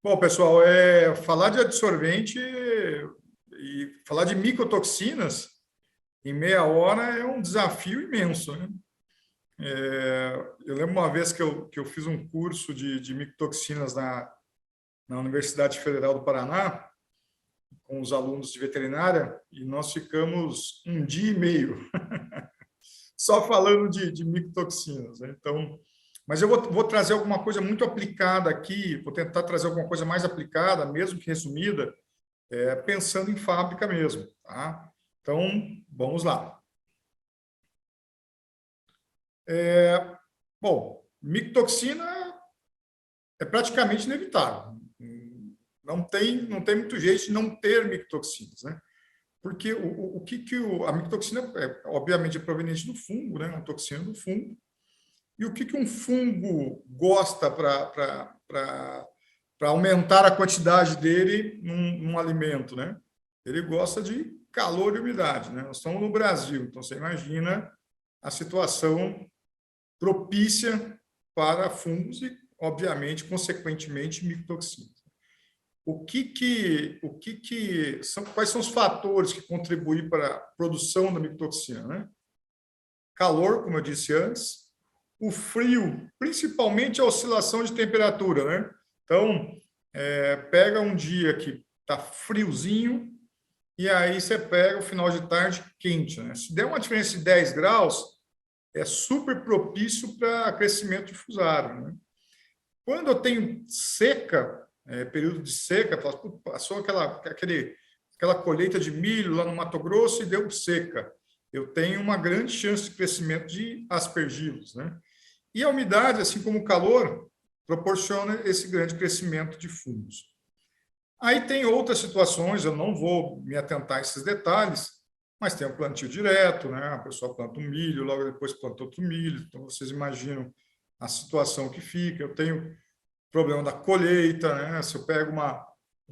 Bom, pessoal, falar de adsorvente e falar de micotoxinas em meia hora é um desafio imenso, né? Eu lembro uma vez que eu fiz um curso de micotoxinas na Universidade Federal do Paraná, com os alunos de veterinária, e nós ficamos um dia e meio só falando de micotoxinas, né? Então, mas eu vou trazer alguma coisa muito aplicada aqui, vou tentar trazer alguma coisa mais aplicada, mesmo que resumida, pensando em fábrica mesmo, tá? Então, vamos lá. Bom, micotoxina é praticamente inevitável. Não tem muito jeito de não ter micotoxinas, né? Porque a micotoxina, obviamente, é proveniente do fungo, né? Uma toxina do fungo. E o que um fungo gosta para aumentar a quantidade dele num alimento, né? Ele gosta de calor e umidade, né? Nós estamos no Brasil, então você imagina a situação propícia para fungos e, obviamente, consequentemente, micotoxinas. Quais são os fatores que contribuem para a produção da micotoxina, né? Calor, como eu disse antes, o frio, principalmente a oscilação de temperatura, né? Então, pega um dia que está friozinho e aí você pega o final de tarde quente, né? Se der uma diferença de 10 graus, é super propício para crescimento de fusário, né? Quando eu tenho seca, período de seca, passou aquela colheita de milho lá no Mato Grosso e deu seca. Eu tenho uma grande chance de crescimento de aspergilos, né? E a umidade, assim como o calor, proporciona esse grande crescimento de fungos. Aí tem outras situações, eu não vou me atentar a esses detalhes, mas tem o plantio direto, né? A pessoa planta um milho, logo depois planta outro milho, então vocês imaginam a situação que fica. Eu tenho problema da colheita, né? Se eu pego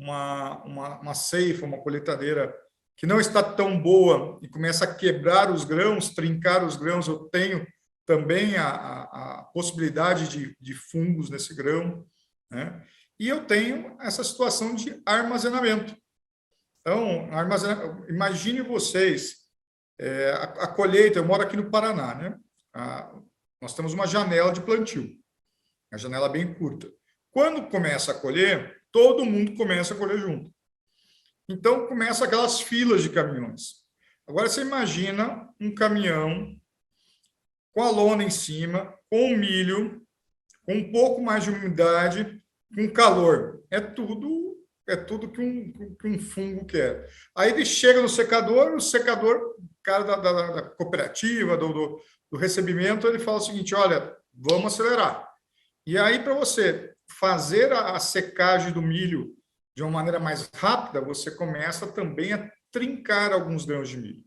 uma ceifa, uma colheitadeira que não está tão boa e começa a quebrar os grãos, trincar os grãos, eu tenho também a possibilidade de fungos nesse grão, né? E eu tenho essa situação de armazenamento. Então, imagine vocês, a colheita, eu moro aqui no Paraná, né? Nós temos uma janela de plantio, uma janela bem curta. Quando começa a colher, todo mundo começa a colher junto. Então, começa aquelas filas de caminhões. Agora, você imagina um caminhão com a lona em cima, com o milho, com um pouco mais de umidade, com calor. É tudo que um fungo quer. Aí ele chega no secador, o secador, o cara da cooperativa, do recebimento, ele fala o seguinte: olha, vamos acelerar. E aí, para você fazer a secagem do milho de uma maneira mais rápida, você começa também a trincar alguns grãos de milho.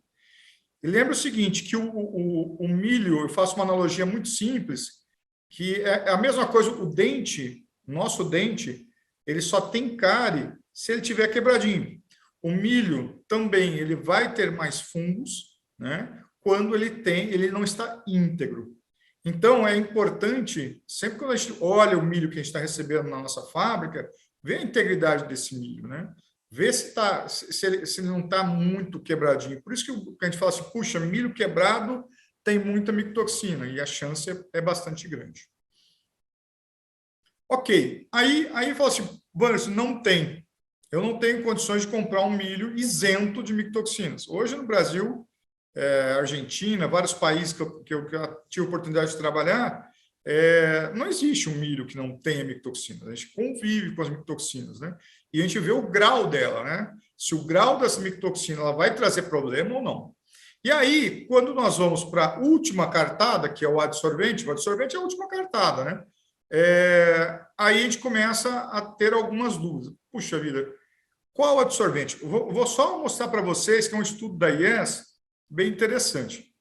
E lembra o seguinte, que o milho, eu faço uma analogia muito simples, que é a mesma coisa, o dente, nosso dente, ele só tem cárie se ele tiver quebradinho. O milho também, ele vai ter mais fungos, né, quando ele não está íntegro. Então, é importante, sempre que a gente olha o milho que a gente está recebendo na nossa fábrica, ver a integridade desse milho, né? Ver se ele não está muito quebradinho. Por isso que a gente fala assim, puxa, milho quebrado tem muita micotoxina, e a chance é bastante grande. Ok, aí fala assim, Wanderson, não tem. Eu não tenho condições de comprar um milho isento de micotoxinas. Hoje, no Brasil, Argentina, vários países que eu tive a oportunidade de trabalhar, não existe um milho que não tenha micotoxinas. A gente convive com as micotoxinas, né? E a gente vê o grau dela, né? Se o grau dessa micotoxina ela vai trazer problema ou não. E aí, quando nós vamos para a última cartada, que é o adsorvente é a última cartada, né? Aí a gente começa a ter algumas dúvidas. Puxa vida, qual adsorvente? Vou só mostrar para vocês que é um estudo da IES bem interessante.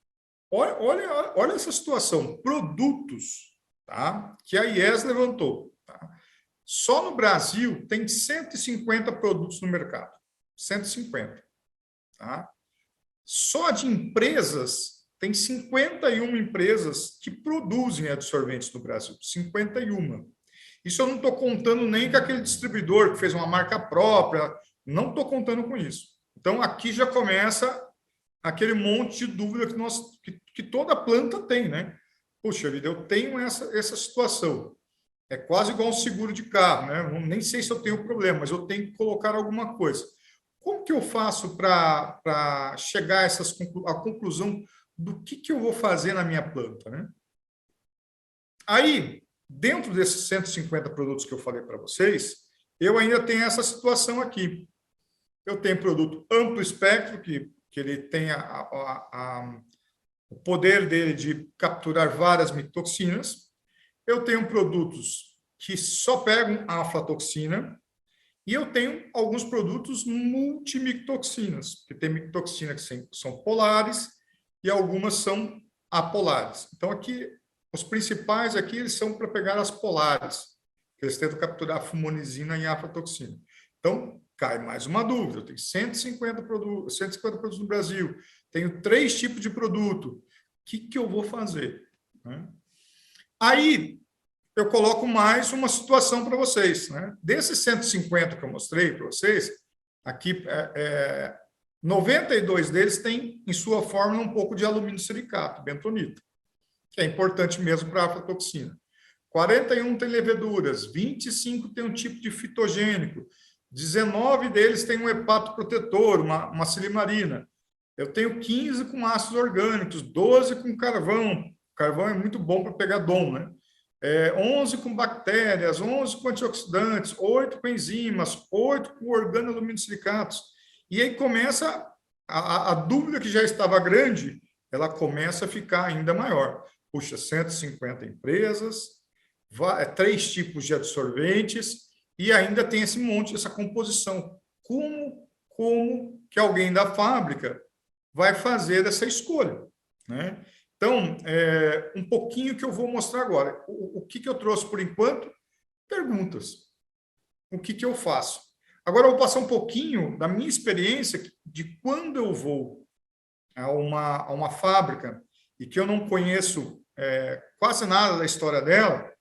Olha essa situação. Produtos, tá, que a IES levantou. Tá? Só no Brasil tem 150 produtos no mercado. 150. Tá? Só de empresas, tem 51 empresas que produzem adsorventes no Brasil. 51. Isso eu não estou contando nem com aquele distribuidor que fez uma marca própria, não estou contando com isso. Então, aqui já começa aquele monte de dúvida que toda planta tem, né? Puxa vida, eu tenho essa situação. É quase igual um seguro de carro, né? Nem sei se eu tenho problema, mas eu tenho que colocar alguma coisa. Como que eu faço para chegar à conclusão do que eu vou fazer na minha planta, né? Aí, dentro desses 150 produtos que eu falei para vocês, eu ainda tenho essa situação aqui. Eu tenho produto amplo espectro, que ele tem o poder dele de capturar várias micotoxinas. Eu tenho produtos que só pegam a aflatoxina e eu tenho alguns produtos multimictoxinas, que tem micotoxinas que são polares e algumas são apolares. Então, aqui, os principais aqui eles são para pegar as polares, que eles tentam capturar a fumonizina e a aflatoxina. Então, cai mais uma dúvida. Eu tenho 150 produtos no Brasil, tenho 3 tipos de produto. O que eu vou fazer? Aí, eu coloco mais uma situação para vocês. Né? Desses 150 que eu mostrei para vocês, aqui, 92 deles têm, em sua fórmula, um pouco de alumínio silicato, bentonita, que é importante mesmo para a aflatoxina. 41 tem leveduras, 25 tem um tipo de fitogênico, 19 deles têm um hepatoprotetor, uma silimarina. Eu tenho 15 com ácidos orgânicos, 12 com carvão. Carvão é muito bom para pegar DOM, né? 11 com bactérias, 11 com antioxidantes, 8 com enzimas, 8 com organoaluminosilicatos. E aí começa a dúvida que já estava grande, ela começa a ficar ainda maior. Puxa, 150 empresas, 3 tipos de adsorventes e ainda tem esse monte, essa composição. Como que alguém da fábrica vai fazer essa escolha, né? Então, um pouquinho que eu vou mostrar agora. O que eu trouxe por enquanto? Perguntas. O que eu faço? Agora eu vou passar um pouquinho da minha experiência de quando eu vou a uma fábrica e que eu não conheço quase nada da história dela,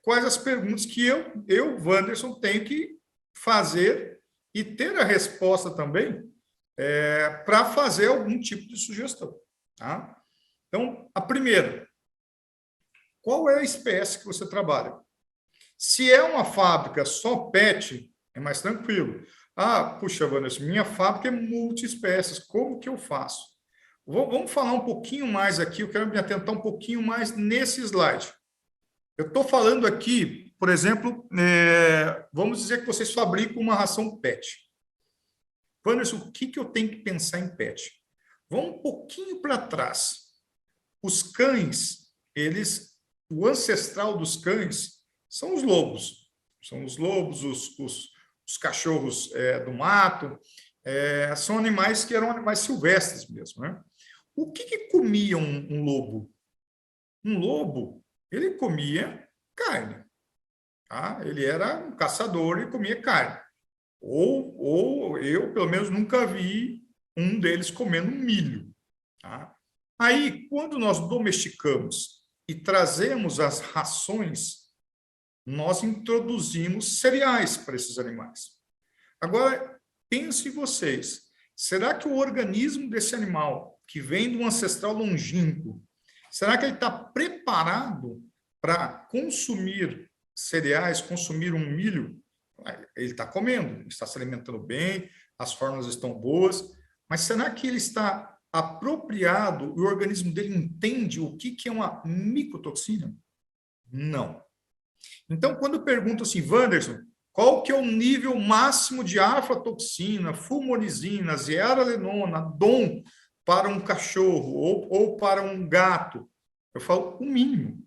quais as perguntas que eu, Wanderson, tenho que fazer e ter a resposta também para fazer algum tipo de sugestão. Tá? Então, a primeira, qual é a espécie que você trabalha? Se é uma fábrica só PET, é mais tranquilo. Puxa, Vanessa, minha fábrica é multiespécies, como que eu faço? Vamos falar um pouquinho mais aqui, eu quero me atentar um pouquinho mais nesse slide. Eu estou falando aqui, por exemplo, vamos dizer que vocês fabricam uma ração PET. Vanessa, o que eu tenho que pensar em PET? Vamos um pouquinho para trás. Os cães, o ancestral dos cães são os lobos. São os lobos, os cachorros do mato. São animais que eram animais silvestres mesmo. Né? O que comia um lobo? Um lobo, ele comia carne. Tá? Ele era um caçador e comia carne. Ou eu, pelo menos, nunca vi um deles comendo milho. Tá? Aí, quando nós domesticamos e trazemos as rações, nós introduzimos cereais para esses animais. Agora, pensem vocês, será que o organismo desse animal, que vem de um ancestral longínquo, será que ele está preparado para consumir cereais, consumir um milho? Ele está comendo, ele está se alimentando bem, as fórmulas estão boas, mas será que ele está apropriado, o organismo dele entende o que é uma micotoxina? Não. Então, quando pergunto assim, Wanderson, qual que é o nível máximo de aflatoxina, fumonizina, zearalenona, DOM para um cachorro ou para um gato? Eu falo o mínimo.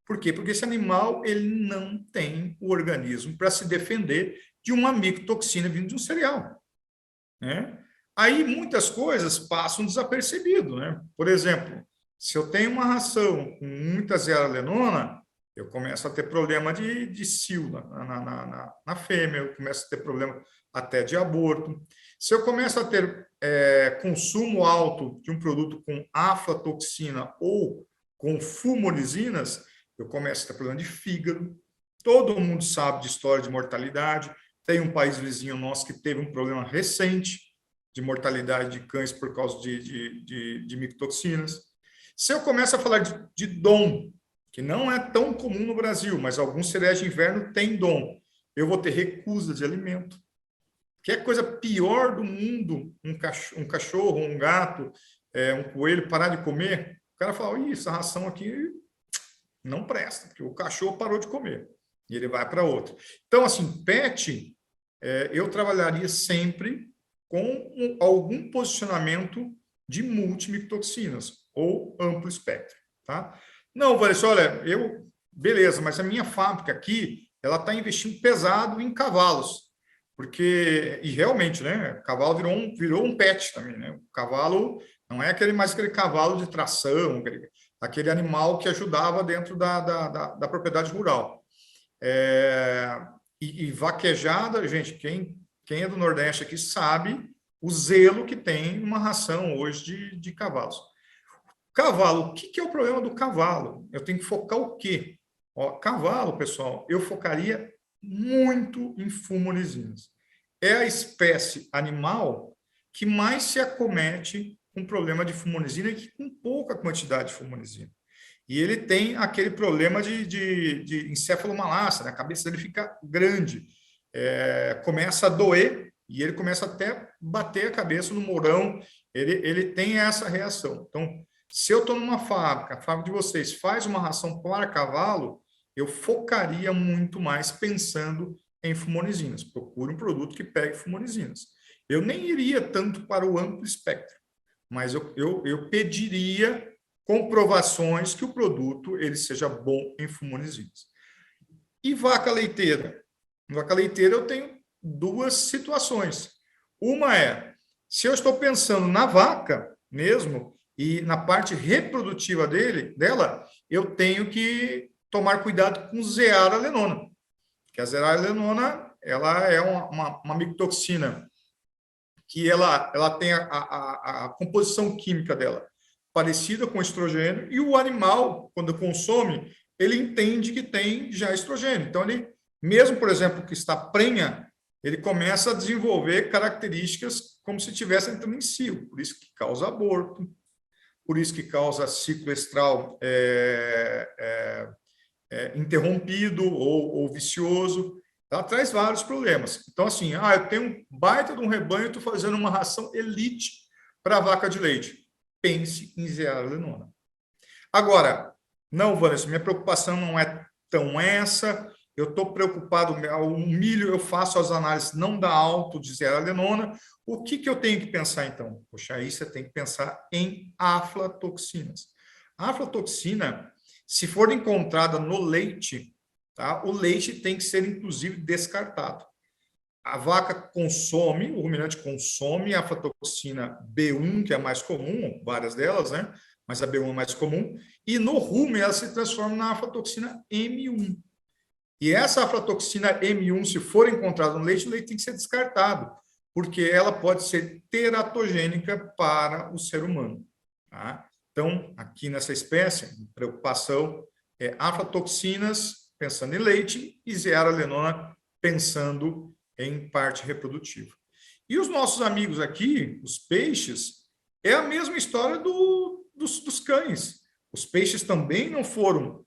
Por quê? Porque esse animal ele não tem o organismo para se defender de uma micotoxina vindo de um cereal. Né? Aí muitas coisas passam desapercebido, né? Por exemplo, se eu tenho uma ração com muita zearalenona, eu começo a ter problema de cio na fêmea, eu começo a ter problema até de aborto. Se eu começo a ter consumo alto de um produto com aflatoxina ou com fumonizinas, eu começo a ter problema de fígado, Todo mundo sabe de história de mortalidade. Tem um país vizinho nosso que teve um problema recente de mortalidade de cães por causa de micotoxinas. Se eu começo a falar de DOM, que não é tão comum no Brasil, mas alguns cereais de inverno têm DOM, eu vou ter recusa de alimento. Que é a coisa pior do mundo, um cachorro, um gato, um coelho parar de comer. O cara fala, essa ração aqui não presta, porque o cachorro parou de comer e ele vai para outra. Então, assim, pet, eu trabalharia sempre com algum posicionamento de multimictoxinas ou amplo espectro, tá? Não, Vanessa, olha, beleza, mas a minha fábrica aqui, ela está investindo pesado em cavalos, porque, e realmente, né, o cavalo virou um pet também, né? O cavalo não é mais aquele cavalo de tração, aquele animal que ajudava dentro da propriedade rural. E vaquejada, gente, quem é do Nordeste aqui sabe o zelo que tem uma ração hoje de cavalos. Cavalo, o que é o problema do cavalo? Eu tenho que focar o quê? Ó, cavalo, pessoal, eu focaria muito em fumonizinas. É a espécie animal que mais se acomete com problema de fumonizina e com pouca quantidade de fumonizina. E ele tem aquele problema de encefalomalácia, né? A cabeça dele fica grande, começa a doer e ele começa até a bater a cabeça no mourão, ele tem essa reação. Então, se eu estou numa fábrica, a fábrica de vocês faz uma ração para cavalo, eu focaria muito mais pensando em fumonizinas. Procure um produto que pegue fumonizinas. Eu nem iria tanto para o amplo espectro, mas eu pediria comprovações que o produto ele seja bom em fumonizinas. E vaca leiteira? Vaca leiteira eu tenho duas situações. Uma é, se eu estou pensando na vaca mesmo, e na parte reprodutiva dela, eu tenho que tomar cuidado com zearalenona, que a zearalenona ela é uma micotoxina que ela tem a composição química dela parecida com estrogênio, e o animal, quando consome, ele entende que tem já estrogênio. Então, ele, mesmo, por exemplo, que está prenha, ele começa a desenvolver características como se estivesse entrando em cio, por isso que causa aborto, por isso que causa ciclo estral interrompido ou vicioso. Ela traz vários problemas. Então, assim, eu tenho um baita de um rebanho, estou fazendo uma ração elite para a vaca de leite. Pense em zearalenona. Agora, não, Vanessa, minha preocupação não é tão essa. Eu estou preocupado, o milho eu faço as análises, não dá alto de zearalenona. O que eu tenho que pensar, então? Poxa, aí você tem que pensar em aflatoxinas. A aflatoxina, se for encontrada no leite, tá? O leite tem que ser, inclusive, descartado. A vaca consome, o ruminante consome a aflatoxina B1, que é a mais comum, várias delas, né? Mas a B1 é mais comum, e no rumen ela se transforma na aflatoxina M1. E essa aflatoxina M1, se for encontrada no leite, o leite tem que ser descartado, porque ela pode ser teratogênica para o ser humano. Tá? Então, aqui nessa espécie, preocupação é aflatoxinas, pensando em leite, e zearalenona, pensando em parte reprodutiva. E os nossos amigos aqui, os peixes, é a mesma história dos cães. Os peixes também não foram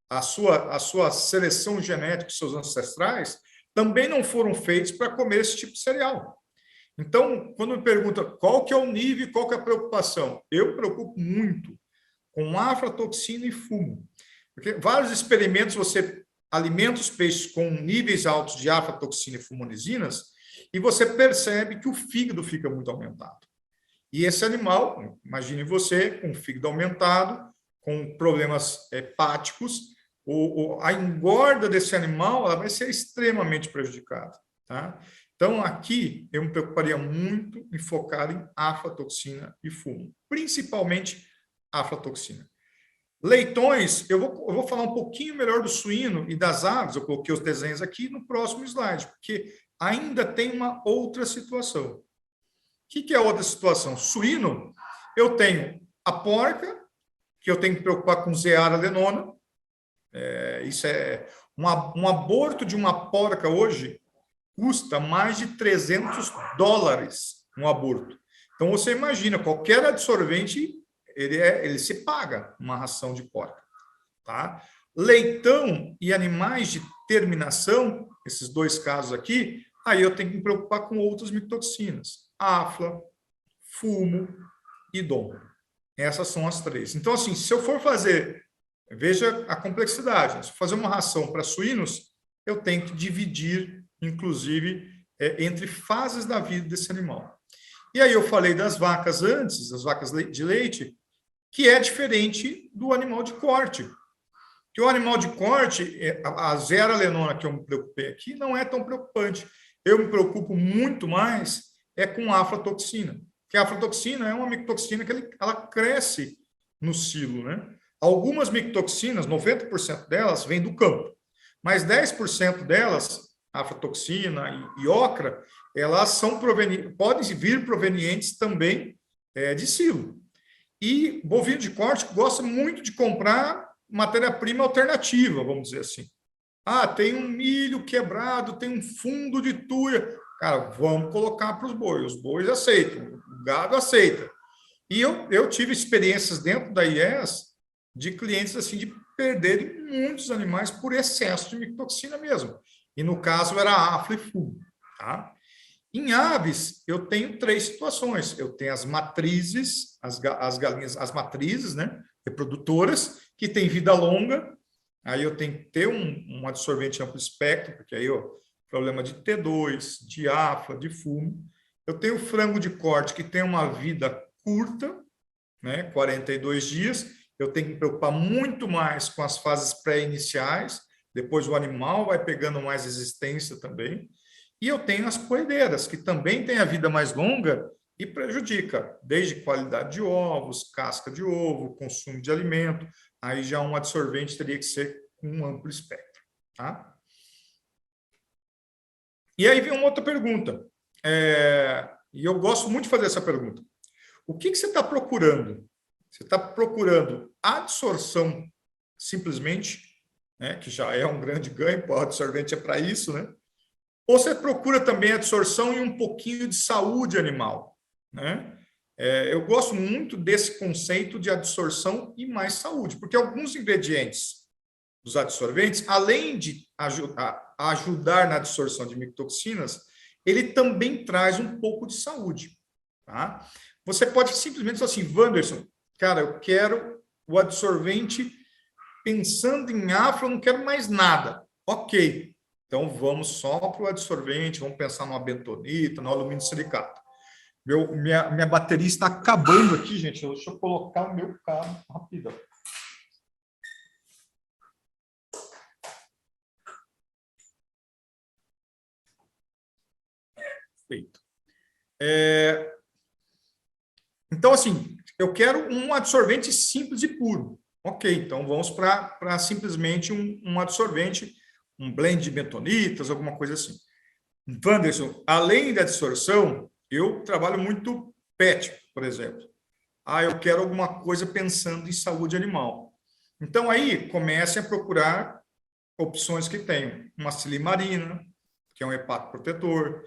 a sua seleção genética, seus ancestrais, também não foram feitos para comer esse tipo de cereal. Então, quando me pergunta qual que é o nível e qual que é a preocupação, eu me preocupo muito com aflatoxina e fumo. Porque vários experimentos você alimenta os peixes com níveis altos de aflatoxina e fumonizinas e você percebe que o fígado fica muito aumentado. E esse animal, imagine você com o fígado aumentado, com problemas hepáticos, a engorda desse animal ela vai ser extremamente prejudicada. Tá? Então, aqui, eu me preocuparia muito em focar em aflatoxina e fumo, principalmente aflatoxina. Leitões, eu vou falar um pouquinho melhor do suíno e das aves, eu coloquei os desenhos aqui no próximo slide, porque ainda tem uma outra situação. O que é a outra situação? Suíno, eu tenho a porca, que eu tenho que preocupar com zearalenona, Isso é um aborto de uma porca hoje custa mais de $300 um aborto. Então você imagina, qualquer absorvente ele se paga uma ração de porca, tá? Leitão e animais de terminação, esses dois casos aqui, aí eu tenho que me preocupar com outras micotoxinas, afla, fumo e dom. Essas são as três. Então, assim, se eu for fazer, veja a complexidade, se eu fazer uma ração para suínos, eu tenho que dividir, inclusive, entre fases da vida desse animal. E aí eu falei das vacas antes, das vacas de leite, que é diferente do animal de corte. Que o animal de corte, a zearalenona que eu me preocupei aqui, não é tão preocupante. Eu me preocupo muito mais com a aflatoxina. Que a aflatoxina é uma micotoxina que ela cresce no silo, né? Algumas micotoxinas, 90% delas, vêm do campo, mas 10% delas, aflatoxina e ocra, elas são podem vir provenientes também de silo. E bovino de corte gosta muito de comprar matéria-prima alternativa, vamos dizer assim. Ah, tem um milho quebrado, tem um fundo de tuia. Cara, vamos colocar para os bois. Os bois aceitam, o gado aceita. E eu tive experiências dentro da IES de clientes assim de perderem muitos animais por excesso de micotoxina mesmo. E no caso era afla e fumo, tá? Em aves, eu tenho três situações. Eu tenho as matrizes, as galinhas, as matrizes, né, reprodutoras, que têm vida longa. Aí eu tenho que ter um absorvente amplo espectro, porque aí o problema de T2, de afla, de fumo. Eu tenho frango de corte, que tem uma vida curta, né, 42 dias. Eu tenho que me preocupar muito mais com as fases pré-iniciais. Depois o animal vai pegando mais resistência também. E eu tenho as poedeiras, que também têm a vida mais longa e prejudica, desde qualidade de ovos, casca de ovo, consumo de alimento. Aí já um absorvente teria que ser com um amplo espectro. Tá? E aí vem uma outra pergunta. E eu gosto muito de fazer essa pergunta. O que você está procurando? Você está procurando absorção simplesmente, né, que já é um grande ganho, o absorvente é para isso, né? Ou você procura também absorção e um pouquinho de saúde animal, né? Eu gosto muito desse conceito de absorção e mais saúde, porque alguns ingredientes dos absorventes, além de ajudar na absorção de micotoxinas, ele também traz um pouco de saúde, tá? Você pode simplesmente falar assim, Wanderson, cara, eu quero o absorvente pensando em afla, eu não quero mais nada. Ok. Então, vamos só para o absorvente, vamos pensar numa bentonita, no alumínio silicato. Minha bateria está acabando aqui, gente. Deixa eu colocar o meu cabo rapidão. Feito. Então, assim, eu quero um absorvente simples e puro. Ok, então vamos para simplesmente um absorvente, um blend de bentonitas, alguma coisa assim. Wanderson, além da absorção, eu trabalho muito PET, por exemplo. Eu quero alguma coisa pensando em saúde animal. Então, aí, comecem a procurar opções que tenham uma silimarina, que é um hepatoprotetor,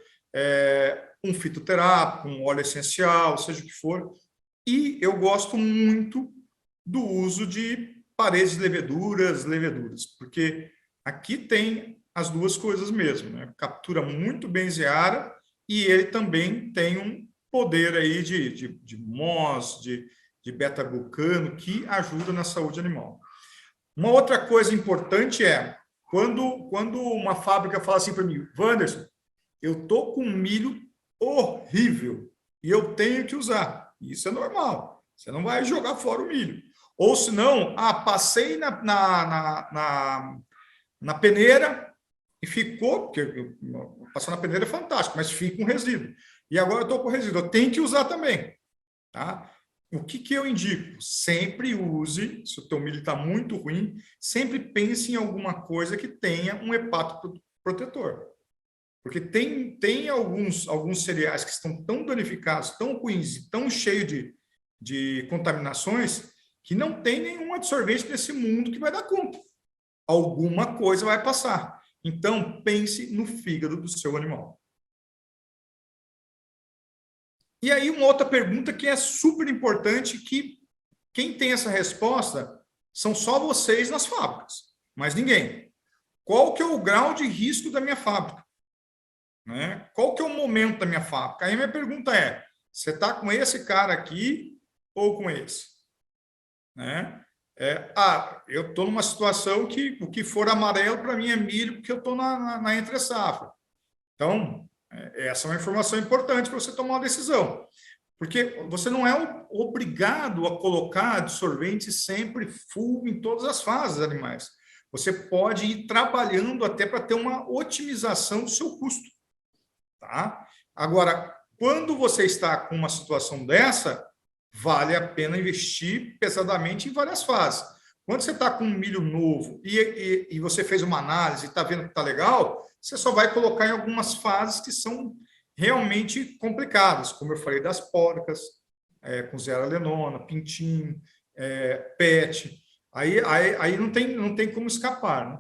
um fitoterápico, um óleo essencial, seja o que for. E eu gosto muito do uso de paredes de leveduras, porque aqui tem as duas coisas mesmo, né? Captura muito bem zeara e ele também tem um poder aí de MOS, de beta-glucano, que ajuda na saúde animal. Uma outra coisa importante quando uma fábrica fala assim para mim, Wanderson, eu tô com milho horrível e eu tenho que usar. Isso é normal. Você não vai jogar fora o milho. Ou se não, passei na peneira e ficou, porque passar na peneira é fantástico, mas fica um resíduo. E agora eu estou com resíduo, eu tenho que usar também. Tá? O que eu indico? Sempre use, se o teu milho está muito ruim, sempre pense em alguma coisa que tenha um hepatoprotetor. Porque tem alguns cereais que estão tão danificados, tão ruins, tão cheios de contaminações, que não tem nenhum absorvente nesse mundo que vai dar conta. alguma coisa vai passar. Então, pense no fígado do seu animal. E aí, uma outra pergunta que é super importante, que quem tem essa resposta são só vocês nas fábricas, mas ninguém. Qual que é o grau de risco da minha fábrica? Né? Qual que é o momento da minha fábrica? Aí a minha pergunta é, você está com esse cara aqui ou com esse? Né? Eu estou numa situação que o que for amarelo para mim é milho, porque eu estou na entre-safra. Então, essa é uma informação importante para você tomar uma decisão. Porque você não é obrigado a colocar absorvente sempre full em todas as fases animais. Você pode ir trabalhando até para ter uma otimização do seu custo. Tá? Agora, quando você está com uma situação dessa, vale a pena investir pesadamente em várias fases. Quando você está com um milho novo e você fez uma análise e está vendo que está legal, você só vai colocar em algumas fases que são realmente complicadas, como eu falei das porcas, com zearalenona, pintinho, PET. Aí não tem como escapar. Né?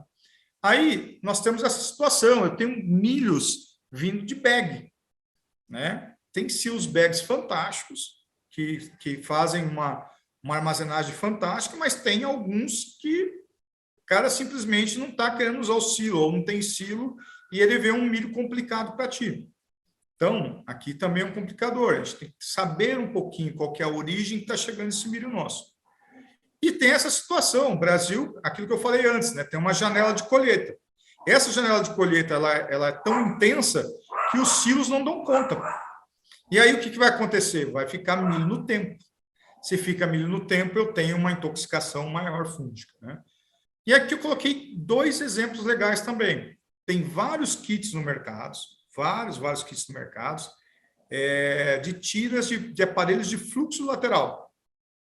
Aí nós temos essa situação, eu tenho milhos vindo de bag. Né? Tem silos bags fantásticos, que fazem uma armazenagem fantástica, mas tem alguns que o cara simplesmente não está querendo usar o silo, ou não tem silo, e ele vê um milho complicado para ti. Então, aqui também é um complicador. A gente tem que saber um pouquinho qual que é a origem que está chegando esse milho nosso. E tem essa situação, o Brasil, aquilo que eu falei antes, né? Tem uma janela de colheita. Essa janela de colheita ela é tão intensa que os silos não dão conta. E aí o que vai acontecer? Vai ficar milho no tempo. Se fica milho no tempo, eu tenho uma intoxicação maior fúngica. Né? E aqui eu coloquei 2 exemplos legais também. Tem vários kits no mercado, vários kits no mercado, de tiras de aparelhos de fluxo lateral.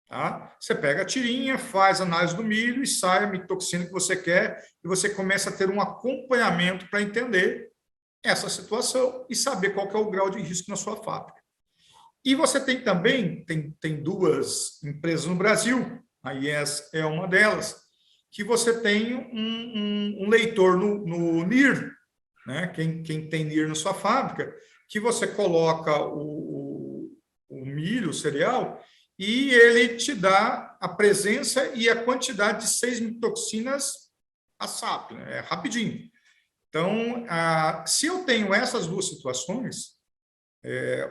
Tá? Você pega a tirinha, faz análise do milho e sai a mitoxina que você quer e você começa a ter um acompanhamento para entender essa situação e saber qual que é o grau de risco na sua fábrica. E você tem também, tem 2 empresas no Brasil, a IES é uma delas, que você tem um leitor no NIR, né? Quem tem NIR na sua fábrica, que você coloca o milho, o cereal, e ele te dá a presença e a quantidade de 6 mitoxinas a SAP, né? É rapidinho. Então, se eu tenho essas 2 situações,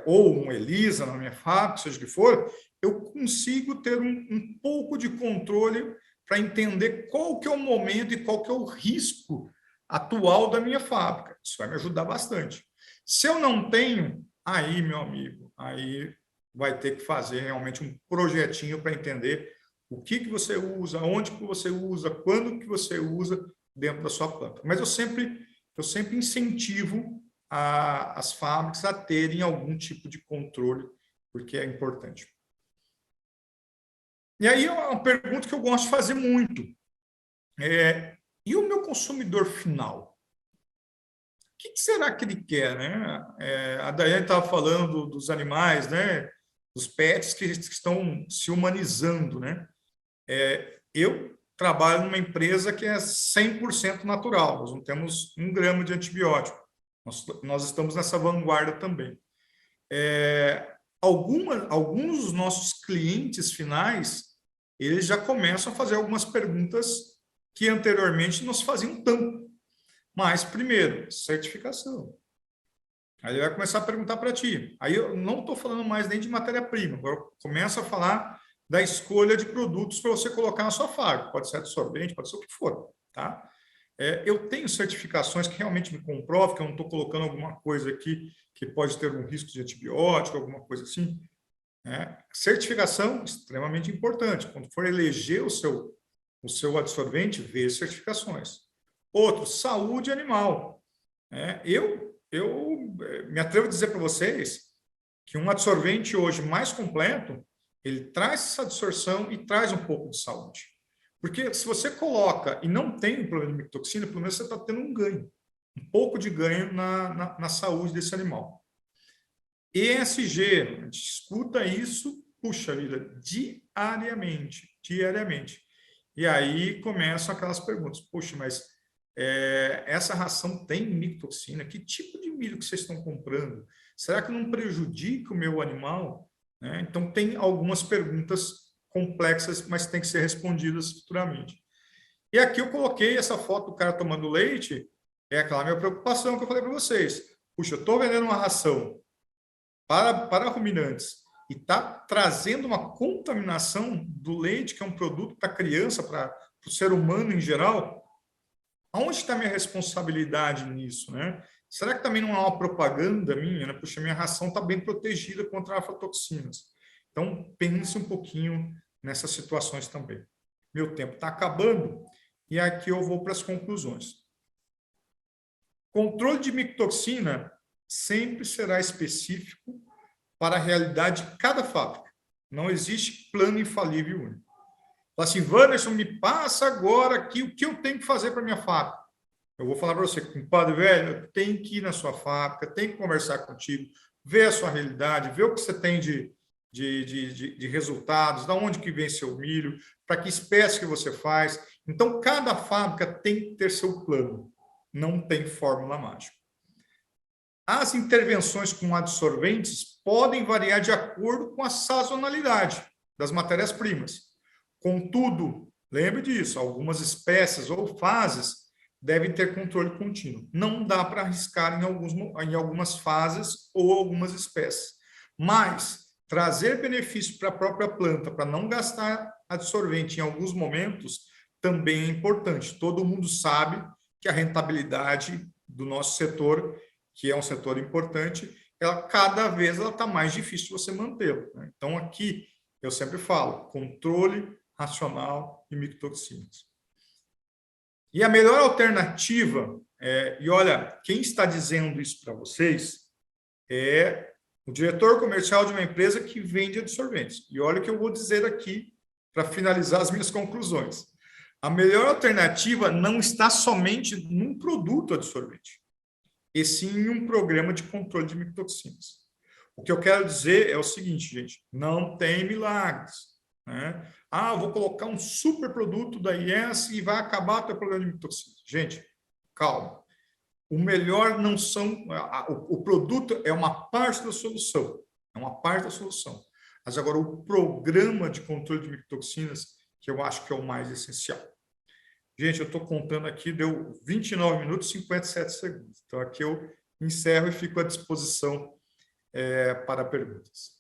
ou um ELISA na minha fábrica, seja o que for, eu consigo ter um pouco de controle para entender qual que é o momento e qual que é o risco atual da minha fábrica. Isso vai me ajudar bastante. Se eu não tenho, aí, meu amigo, aí vai ter que fazer realmente um projetinho para entender o que você usa, onde que você usa, quando que você usa dentro da sua planta. Mas eu sempre incentivo as fábricas a terem algum tipo de controle, porque é importante. E aí é uma pergunta que eu gosto de fazer muito. E o meu consumidor final? O que será que ele quer? Né? A Daiane estava falando dos animais, né? Dos pets que estão se humanizando. Né? Eu trabalho numa empresa que é 100% natural, nós não temos 1 grama de antibiótico. Nós estamos nessa vanguarda também. Alguns dos nossos clientes finais, eles já começam a fazer algumas perguntas que anteriormente nos faziam tanto. Mas, primeiro, certificação. Aí ele vai começar a perguntar para ti. Aí eu não estou falando mais nem de matéria-prima, agora começa a falar da escolha de produtos para você colocar na sua fábrica. Pode ser absorvente, pode ser o que for. Tá? Eu tenho certificações que realmente me comprovam que eu não estou colocando alguma coisa aqui que pode ter um risco de antibiótico, alguma coisa assim. Certificação, extremamente importante. Quando for eleger o seu absorvente, veja certificações. Outro, saúde animal. Eu me atrevo a dizer para vocês que um absorvente hoje mais completo, ele traz essa absorção e traz um pouco de saúde. Porque se você coloca e não tem um problema de micotoxina, pelo menos você está tendo um ganho, um pouco de ganho na saúde desse animal. ESG, a gente escuta isso, puxa vida, diariamente. E aí começam aquelas perguntas. Poxa, mas essa ração tem micotoxina? Que tipo de milho que vocês estão comprando? Será que não prejudica o meu animal? Né? Então, tem algumas perguntas complexas, mas tem que ser respondidas futuramente. E aqui eu coloquei essa foto do cara tomando leite, é aquela minha preocupação que eu falei para vocês. Puxa, eu estou vendendo uma ração para ruminantes e está trazendo uma contaminação do leite, que é um produto para a criança, para o ser humano em geral. Aonde está a minha responsabilidade nisso, né? Será que também não há uma propaganda minha, né? Puxa, minha ração está bem protegida contra aflatoxinas. Então, pense um pouquinho nessas situações também. Meu tempo está acabando e aqui eu vou para as conclusões. Controle de micotoxina sempre será específico para a realidade de cada fábrica. Não existe plano infalível único. Fala assim, Wanderson, me passa agora aqui o que eu tenho que fazer para a minha fábrica. Eu vou falar para você, compadre velho, tem que ir na sua fábrica, tem que conversar contigo, ver a sua realidade, ver o que você tem de resultados, da onde que vem seu milho, para que espécie que você faz. Então, cada fábrica tem que ter seu plano. Não tem fórmula mágica. As intervenções com adsorventes podem variar de acordo com a sazonalidade das matérias-primas. Contudo, lembre disso, algumas espécies ou fases devem ter controle contínuo. Não dá para arriscar em algumas fases ou algumas espécies. Mas trazer benefício para a própria planta, para não gastar adsorvente em alguns momentos, também é importante. Todo mundo sabe que a rentabilidade do nosso setor, que é um setor importante, cada vez ela está mais difícil de você mantê-lo. Né? Então, aqui, eu sempre falo, controle racional e micotoxinas. E a melhor alternativa, e olha, quem está dizendo isso para vocês é o diretor comercial de uma empresa que vende adsorventes. E olha o que eu vou dizer aqui para finalizar as minhas conclusões. A melhor alternativa não está somente num produto adsorvente, e sim em um programa de controle de micotoxinas. O que eu quero dizer é o seguinte, gente, não tem milagres. Né? Ah, vou colocar um super produto da IES e vai acabar o teu problema de micotoxinas. Gente, calma. O melhor não são... O produto é uma parte da solução. É uma parte da solução. Mas agora o programa de controle de micotoxinas, que eu acho que é o mais essencial. Gente, eu estou contando aqui, deu 29 minutos e 57 segundos. Então, aqui eu encerro e fico à disposição para perguntas.